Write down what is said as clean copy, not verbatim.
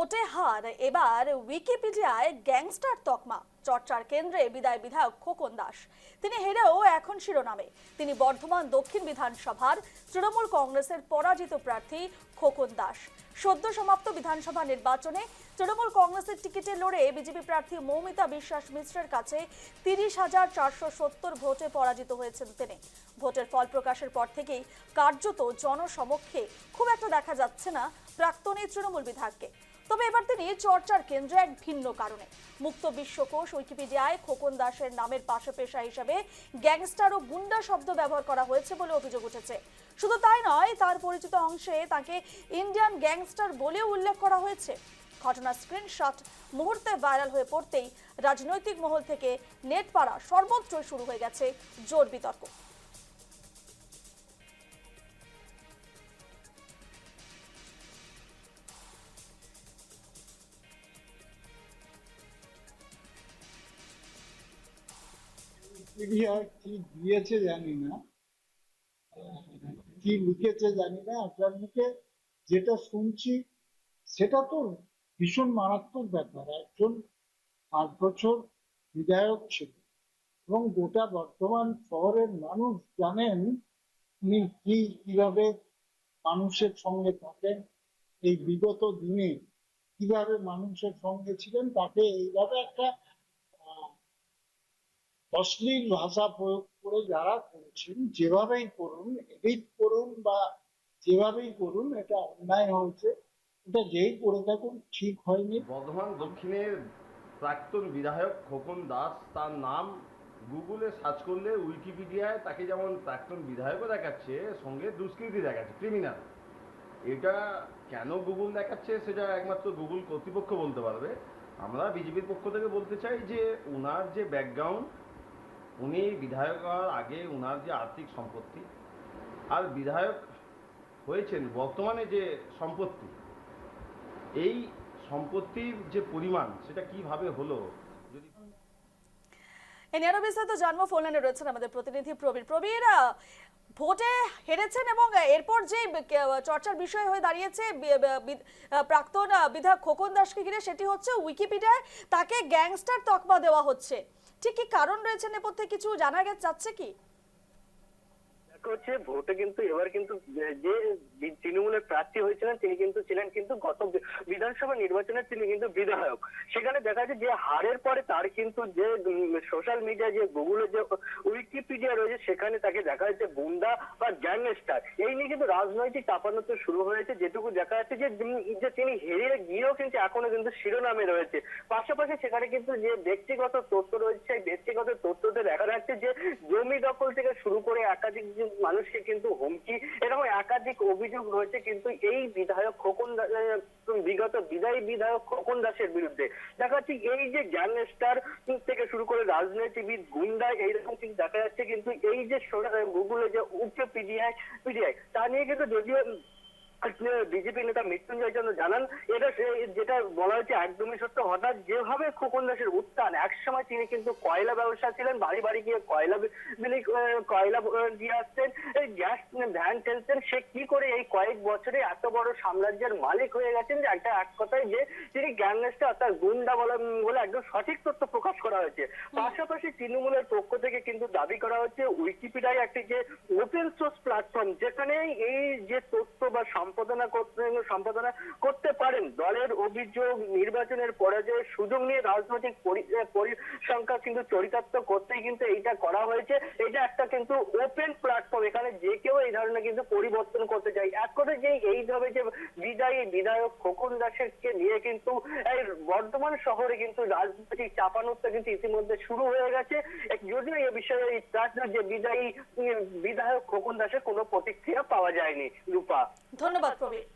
ভোটে হার এবার উইকিপিডিয়ায় গ্যাংস্টার তকমা চর্চার কেন্দ্রে বিদায় বিধায়ক খোকন দাস। তিনি হেরেও এখন শিরোনামে। তিনি বর্ধমান দক্ষিণ বিধানসভার তৃণমূল কংগ্রেসের পরাজিত প্রার্থী খোকন দাস। সদ্য সমাপ্ত বিধানসভা নির্বাচনে তৃণমূল কংগ্রেসের টিকিটে লড়ে বিজেপি প্রার্থী মৌমিতা বিশ্বাস মিশ্রের কাছে 30,470 ভোটে পরাজিত হয়েছেন তিনি। ভোটের ফল প্রকাশের পর থেকেই কার্যত জনসমক্ষে খুব একটা দেখা যাচ্ছে না প্রাক্তন এই তৃণমূল বিধায়ককে। তবে এবার তিনি চর্চার কেন্দ্রে এক ভিন্ন কারণে। মুক্ত বিশ্বকোষ উইকিপিডিয়ায় খোকন দাসের নামের পাশে পেশা হিসেবে গ্যাংস্টার ও গুন্ডা শব্দ ব্যবহার করা হয়েছে বলে অভিযোগ উঠেছে। শুধু তাই নয়, তার পরিচিত অংশে তাকে ইন্ডিয়ান গ্যাংস্টার বলেও উল্লেখ করা হয়েছে। ঘটনার স্ক্রিনশট মুহূর্তে ভাইরাল হয়ে পড়তেই রাজনৈতিক মহল থেকে নেট পাড়া সর্বত্র শুরু হয়ে গেছে জোর বিতর্ক। কি দিয়েছে জানি না, কি লিখেছে জানি না, আপনার মুখে যেটা শুনছি সেটা তো ভীষণ মারাত্মক ব্যাপার। একজন 5 বছর বিধায়ক ছিল এবং গোটা বর্ধমান শহরের মানুষ জানেন উনি কিভাবে মানুষের সঙ্গে থাকেন, এই বিগত দিনে কিভাবে মানুষের সঙ্গে ছিলেন। তাকে এইভাবে একটা অশ্লীল ভাষা প্রয়োগ করে যারা করেছেন, যেভাবেই করুন, এডিট করুন বা যেভাবেই করুন, এটা অন্যায় হয়েছে। এটা যেই করে থাকুন ঠিক হয়নি। বর্ধমান দক্ষিণের প্রাক্তন বিধায়ক খোকন দাস, তার নাম গুগলে সার্চ করলে উইকিপিডিয়ায় তাকে যেমন প্রাক্তন বিধায়কও দেখাচ্ছে, সঙ্গে দুষ্কৃতী দেখাচ্ছে, ক্রিমিনাল। এটা কেন গুগল দেখাচ্ছে সেটা একমাত্র গুগল কর্তৃপক্ষ বলতে পারবে। আমরা বিজেপির পক্ষ থেকে বলতে চাই যে ওনার যে ব্যাকগ্রাউন্ড, উনি বিধায়ক হওয়ার আগে ওনার যে আর্থিক সম্পত্তি আর বিধায়ক হয়েছেন বর্তমানে যে সম্পত্তি, এই সম্পত্তির যে পরিমাণ সেটা কিভাবে হলো। যদি এই নিয়ে বিস্তারিত জানবো, ফোন লাইনে রয়েছেন আমাদের প্রতিনিধি প্রবীর। প্রবীর, ভোটে হেরেছেন এবং এরপর যে চর্চার বিষয় হয়ে দাঁড়িয়েছে প্রাক্তন বিধায়ক খোকন দাসকে ঘিরে, সেটি হচ্ছে উইকিপিডিয়ায় তাকে গ্যাংস্টার তকমা দেওয়া হচ্ছে। ঠিক কি কারণ রয়েছে নেপথ্যে, কিছু জানা যাচ্ছে কি? হচ্ছে ভোটে কিন্তু এবার কিন্তু যে তৃণমূলের প্রার্থী হয়েছিলেন তিনি কিন্তু ছিলেন কিন্তু গত বিধানসভা নির্বাচনে তিনি কিন্তু বিধায়ক। সেখানে দেখা যাচ্ছে যে হারের পরে তার কিন্তু যে সোশ্যাল মিডিয়া, যে গুগলের যে উইকিপিডিয়া রয়েছে, সেখানে তাকে দেখা যাচ্ছে গুন্ডা বা গ্যাংস্টার, এই নিয়ে কিন্তু রাজনৈতিক চাপানোত্তর শুরু হয়েছে। যেটুকু দেখা যাচ্ছে যে তিনি হেরে গিয়েও কিন্তু এখনো কিন্তু শিরোনামে রয়েছে। পাশাপাশি সেখানে কিন্তু যে ব্যক্তিগত তথ্য রয়েছে, সেই ব্যক্তিগত তথ্যতে দেখা যাচ্ছে যে জমি দখল থেকে শুরু করে একাধিক মানুষকে কিন্তু হুমকি, এরকম একাধিক অভিযোগ রয়েছে কিন্তু এই বিধায়ক খোকন বিগত বিদায়ী বিধায়ক খোকন দাসের বিরুদ্ধে। দেখা যাচ্ছে এই যে গ্যাংস্টার থেকে শুরু করে রাজনীতিবিদ, গুন্ডা, এইরকম কিন্তু দেখা যাচ্ছে কিন্তু এই যে গুগলে যে উইকিপিডিয়ায় তা নিয়ে কিন্তু যদিও বিজেপি নেতা মৃত্যুঞ্জয় চন্দ্র জানান, এটা যেটা বলা হচ্ছে একদমই সত্য। হঠাৎ যেভাবে খোকন দাসের উত্থান, একসময় তিনি কিন্তু কয়লা ব্যবসা ছিলেন, বাড়ি বাড়ি গিয়ে কয়লা দিয়ে আসতেন, গ্যাস ভ্যান ঠেলতেন। সে কি করে এই কয়েক বছরে এত বড় সাম্রাজ্যের মালিক হয়ে গেছেন যে একটা এক কথায় যে তিনি গ্যাংস্টার অর্থাৎ গুন্ডা বলে একদম সঠিক তথ্য প্রকাশ করা হয়েছে। পাশাপাশি তৃণমূলের পক্ষ থেকে কিন্তু দাবি করা হচ্ছে উইকিপিডিয়ায় একটি যে ওপেন সোর্স প্ল্যাটফর্ম, যেখানে এই যে তথ্য বা সম্পাদনা করতে পারেন। দলের অভিযোগ নির্বাচনের পরাজয়ের সুযোগ নিয়ে রাজনৈতিক পরিসংখ্যা কিন্তু চরিতার্থ করতেই কিন্তু এইটা করা হয়েছে। এটা একটা কিন্তু ওপেন প্ল্যাটফর্ম, এখানে যে কেউ এই ধরনের কিন্তু পরিবর্তন করতে চাই। এক কথা যে এইভাবে যে বিদায়ী বিধায়ক খোকন দাসকে নিয়ে কিন্তু এই বর্ধমান শহরে কিন্তু রাজনৈতিক চাপানোত্তর কিন্তু ইতিমধ্যে শুরু হয়ে গেছে। যদিও এই বিষয়ে এই প্রার্থী যে বিদায়ী বিধায়ক খোকন দাসের কোনো প্রতিক্রিয়া পাওয়া যায়নি। রূপা, ধন্যবাদ প্রবীর।